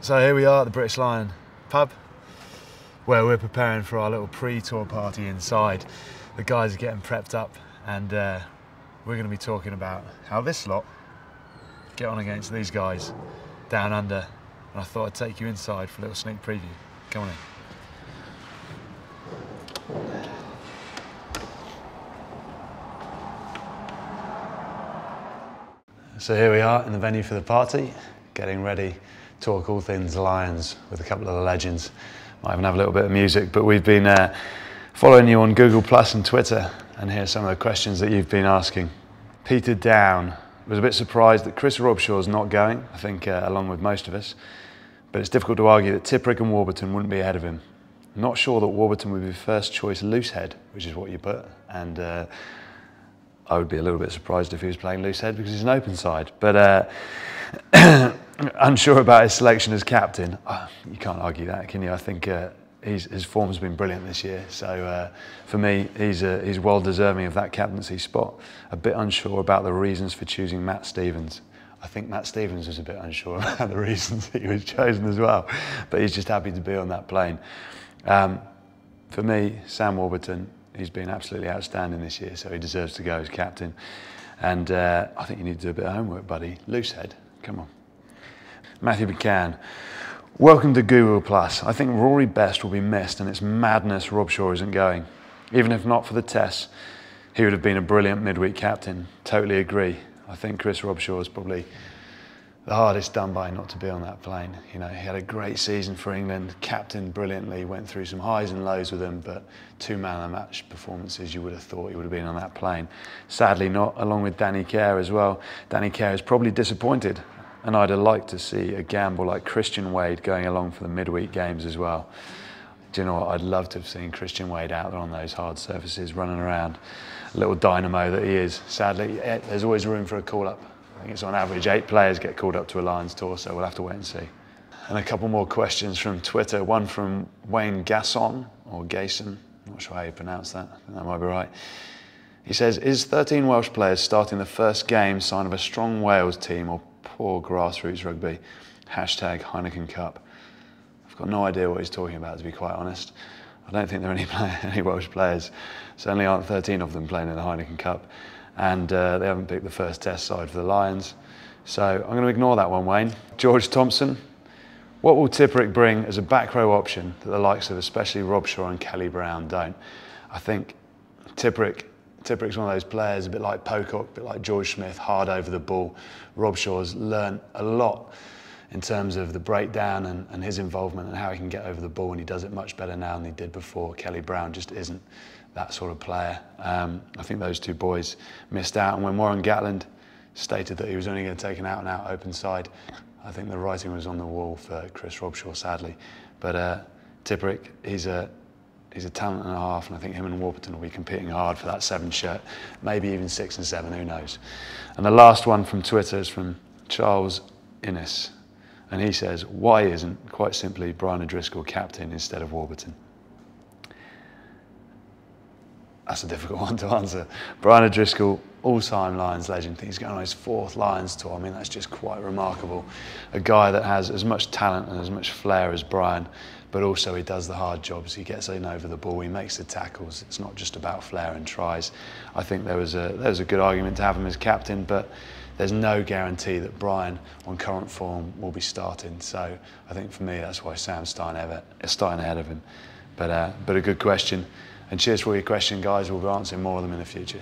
So here we are at the British Lion pub, where we're preparing for our little pre-tour party inside. The guys are getting prepped up, and we're going to be talking about how this lot get on against these guys down under. And I thought I'd take you inside for a little sneak preview. Come on in. So here we are in the venue for the party, getting ready to talk all things Lions with a couple of the legends. Might even have a little bit of music, but we've been following you on Google Plus and Twitter, and here's some of the questions that you've been asking. Peter Down was a bit surprised that Chris Robshaw's not going, I think along with most of us, but it's difficult to argue that Tipuric and Warburton wouldn't be ahead of him. I'm not sure that Warburton would be first choice loosehead, which is what you put, and I would be a little bit surprised if he was playing loosehead because he's an open side, but unsure about his selection as captain. You can't argue that, can you? I think his form's been brilliant this year, so for me, he's well deserving of that captaincy spot. A bit unsure about the reasons for choosing Matt Stevens. I think Matt Stevens was a bit unsure about the reasons he was chosen as well, but he's just happy to be on that plane. For me, Sam Warburton, he's been absolutely outstanding this year, so he deserves to go as captain. And I think you need to do a bit of homework, buddy. Loosehead, come on. Matthew McCann, welcome to Google Plus. I think Rory Best will be missed, and it's madness Robshaw isn't going. Even if not for the tests, he would have been a brilliant midweek captain. Totally agree. I think Chris Robshaw is probably the hardest done by not to be on that plane. You know, he had a great season for England, captained brilliantly, went through some highs and lows with them, but two man-of-the-match performances, you would have thought he would have been on that plane. Sadly not, along with Danny Care as well. Danny Care is probably disappointed, and I'd have liked to see a gamble like Christian Wade going along for the midweek games as well. Do you know what? I'd love to have seen Christian Wade out there on those hard surfaces, running around. A little dynamo that he is. Sadly, there's always room for a call-up. I think it's on average 8 players get called up to a Lions tour, so we'll have to wait and see. And a couple more questions from Twitter. One from Wayne Gasson, or Gason, not sure how you pronounce that, I think that might be right. He says, is 13 Welsh players starting the first game sign of a strong Wales team or poor grassroots rugby? Hashtag Heineken Cup. I've got no idea what he's talking about, to be quite honest. I don't think there are any Welsh players. Certainly aren't 13 of them playing in the Heineken Cup. And they haven't picked the first test side for the Lions. So I'm going to ignore that one, Wayne. George Thompson, what will Tipuric bring as a back row option that the likes of especially Robshaw and Kelly Brown don't? I think Tipuric's one of those players, a bit like Pocock, a bit like George Smith, hard over the ball. Robshaw's learned a lot in terms of the breakdown and his involvement and how he can get over the ball, and he does it much better now than he did before. Kelly Brown just isn't that sort of player. I think those two boys missed out, and when Warren Gatland stated that he was only going to take an out-and-out open side, I think the writing was on the wall for Chris Robshaw, sadly. But Tipuric, he's a talent and a half, and I think him and Warburton will be competing hard for that 7 shirt, maybe even 6 and 7, who knows. And the last one from Twitter is from Charles Innes, and he says, why isn't, quite simply, Brian O'Driscoll captain instead of Warburton? That's a difficult one to answer. Brian O'Driscoll, all-time Lions legend. I think he's going on his 4th Lions tour. I mean, that's just quite remarkable. A guy that has as much talent and as much flair as Brian, but also he does the hard jobs. He gets in over the ball, he makes the tackles. It's not just about flair and tries. I think there was a good argument to have him as captain, but there's no guarantee that Brian, on current form, will be starting. So I think for me, that's why Sam's starting ahead of him. But a good question. And cheers for all your questions, guys. We'll be answering more of them in the future.